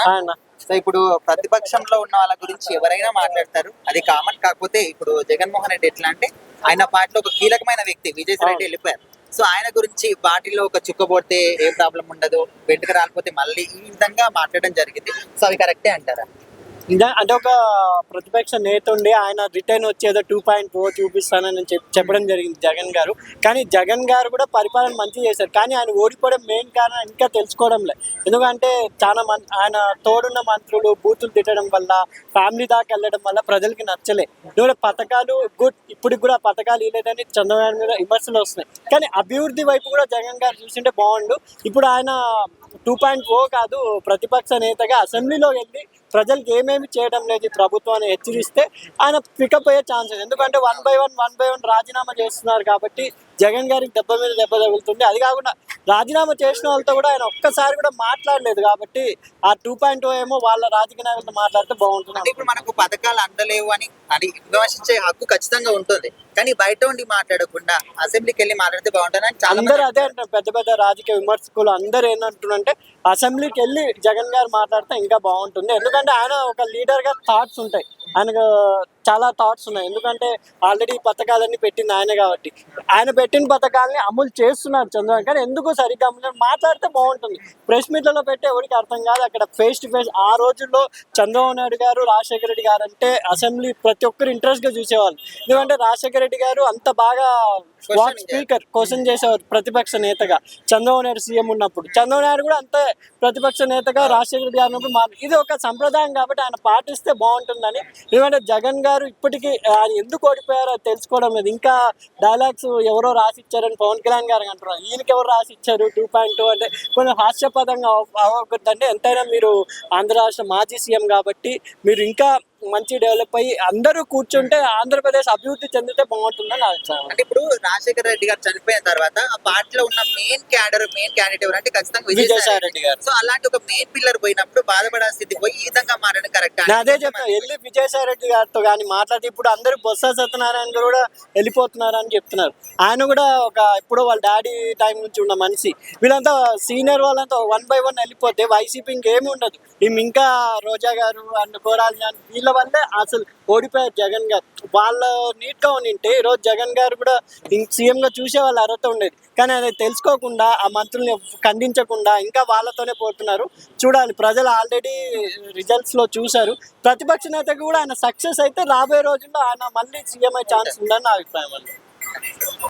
ఆయన సో ఇప్పుడు ప్రతిపక్షంలో ఉన్న వాళ్ళ గురించి ఎవరైనా మాట్లాడతారు, అది కామన్. కాకపోతే ఇప్పుడు జగన్మోహన్ రెడ్డి ఎట్లా అంటే ఆయన పార్టీలో ఒక కీలకమైన వ్యక్తి. విజయసాయి రెడ్డి వెళ్ళిపోయారు. సో ఆయన గురించి పార్టీలో ఒక చుక్క పోతే ఏ ప్రాబ్లం ఉండదు, వెంటకు రాకపోతే మళ్ళీ ఈ విధంగా మాట్లాడడం జరిగింది. సో అవి కరెక్టే అంటారా? అంటే ఒక ప్రతిపక్ష నేత ఉండి ఆయన రిటర్న్ వచ్చేదో 2.0 చూపిస్తానని చెప్పడం జరిగింది జగన్ గారు. కానీ జగన్ గారు కూడా పరిపాలన మంచి చేశారు. కానీ ఆయన ఓడిపోవడం మెయిన్ కారణం ఇంకా తెలుసుకోవడం లేదు. ఎందుకంటే చాలా మంది ఆయన తోడున్న మంత్రులు బూతులు తిట్టడం వల్ల, ఫ్యామిలీ దాకా వెళ్ళడం వల్ల ప్రజలకి నచ్చలే. ఎందుకంటే పథకాలు గుడ్, ఇప్పటికి కూడా పథకాలు ఇవ్వలేదని చంద్రబాబు మీద విమర్శలు వస్తున్నాయి. కానీ అభివృద్ధి వైపు కూడా జగన్ గారు చూసింటే బాగుండు. ఇప్పుడు ఆయన 2.0 కాదు, ప్రతిపక్ష నేతగా అసెంబ్లీలో వెళ్ళి ప్రజలకు ఏమేమి చేయడం లేదు ఈ ప్రభుత్వాన్ని హెచ్చరిస్తే ఆయన పికప్ అయ్యే ఛాన్సెస్. ఎందుకంటే 1 by 1 రాజీనామా చేస్తున్నారు కాబట్టి జగన్ గారికి దెబ్బ మీద దెబ్బ తగులుతుంది. అది కాకుండా రాజీనామా చేసిన వాళ్ళతో కూడా ఆయన ఒక్కసారి కూడా మాట్లాడలేదు కాబట్టి ఆ 2.0 ఏమో వాళ్ళ రాజకీయ నాయకులతో మాట్లాడితే బాగుంటుంది. అంటే ఇప్పుడు మనకు పథకాలు అందలేవు అని విమర్శించే హక్కు ఖచ్చితంగా ఉంటుంది. కానీ బయట ఉండి మాట్లాడకుండా అసెంబ్లీకి వెళ్ళి మాట్లాడితే బాగుంటుంది అని చాలా అందరూ అదే అంటారు. పెద్ద పెద్ద రాజకీయ విమర్శకులు అందరూ ఏంటంటున్నారంటే అసెంబ్లీకి వెళ్ళి జగన్ గారు మాట్లాడితే ఇంకా బాగుంటుంది. ఎందుకంటే ఆయన ఒక లీడర్ గా థాట్స్ ఉంటాయి, ఆయనకు చాలా థాట్స్ ఉన్నాయి. ఎందుకంటే ఆల్రెడీ పథకాలన్నీ పెట్టింది ఆయన కాబట్టి ఆయన పెట్టిన పథకాలని అమలు చేస్తున్నారు చంద్రబాబు. కానీ ఎందుకు సరిగ్గా మాట్లాడితే బాగుంటుంది. ప్రెస్ మీట్లలో పెట్టి ఎవరికి అర్థం కాదు. అక్కడ ఫేస్ టు ఫేస్ ఆ రోజుల్లో చంద్రబాబు నాయుడు గారు, రాజశేఖర రెడ్డి గారు అంటే అసెంబ్లీ ప్రతి ఒక్కరు ఇంట్రెస్ట్ గా చూసేవాళ్ళు. ఎందుకంటే రాజశేఖర రెడ్డి గారు అంత బాగా వాక్ స్పీకర్ క్వశ్చన్ చేసేవారు ప్రతిపక్ష నేతగా. చంద్రబాబు నాయుడు సీఎం ఉన్నప్పుడు చంద్రబాబు నాయుడు కూడా అంతే ప్రతిపక్ష నేతగా రాజశేఖర రెడ్డి గారు ఉన్నప్పుడు ఇది ఒక సంప్రదాయం కాబట్టి ఆయన పాటిస్తే బాగుంటుందని. ఎందుకంటే జగన్ గారు ఇప్పటికీ ఆయన ఎందుకు ఓడిపోయారో తెలుసుకోవడం లేదు. ఇంకా డైలాగ్స్ ఎవరో రాసిచ్చారని పవన్ కళ్యాణ్ గారు అంటున్నారు. ఈయనకి ఎవరు రాసిచ్చారు 2.0 అంటే కొంచెం హాస్యపదంగా అవ్వకూడదంటే. ఎంతైనా మీరు ఆంధ్ర రాష్ట్ర మాజీ సీఎం కాబట్టి మీరు ఇంకా మంచి డెవలప్ అయ్యి అందరూ కూర్చుంటే ఆంధ్రప్రదేశ్ అభివృద్ధి చెందితే బాగుంటుందని నా అభిప్రాయం. అంటే ఇప్పుడు రాజశేఖర రెడ్డి గారు చనిపోయిన తర్వాత ఆ పార్టీలో ఉన్న మెయిన్ క్యాండిడేట్ ఎవరంటే ఖచ్చితంగా విజయసాయి రెడ్డి గారు. సో అలాంటి ఒక మెయిన్ పిల్లర్ పోయినప్పుడు బాధపడే స్థితి పోయి ఈ విధంగా మారడం కరెక్ట్? అదే చెప్తాను. వెళ్ళి విజయసాయి రెడ్డి గారితో కానీ మాట్లాడి ఇప్పుడు అందరూ బొత్స సత్యనారాయణ గారు కూడా వెళ్ళిపోతున్నారు అని చెప్తున్నారు. ఆయన కూడా ఒక ఇప్పుడు వాళ్ళ డాడీ టైం నుంచి ఉన్న మనిషి. వీళ్ళంతా సీనియర్ వాళ్ళంతా 1 by 1 వెళ్ళిపోతే వైసీపీ ఇంకేమి ఉండదు. ఇంకా రోజా గారు అండ్ కోరాలి వీళ్ళ వల్లే అసలు ఓడిపోయారు జగన్ గారు. వాళ్ళు నీట్ గా ఉంటే ఈరోజు జగన్ గారు కూడా సీఎం గా చూసే వాళ్ళు అర్హత ఉండేది. కానీ అది తెలుసుకోకుండా ఆ మంత్రుల్ని ఖండించకుండా ఇంకా వాళ్ళతోనే పోతున్నారు. చూడాలి, ప్రజలు ఆల్రెడీ రిజల్ట్స్ లో చూశారు. ప్రతిపక్ష నేతకు కూడా ఆయన సక్సెస్ అయితే రాబోయే రోజుల్లో ఆయన మళ్ళీ సీఎం అయ్యే ఛాన్స్ ఉందని నా అభిప్రాయం.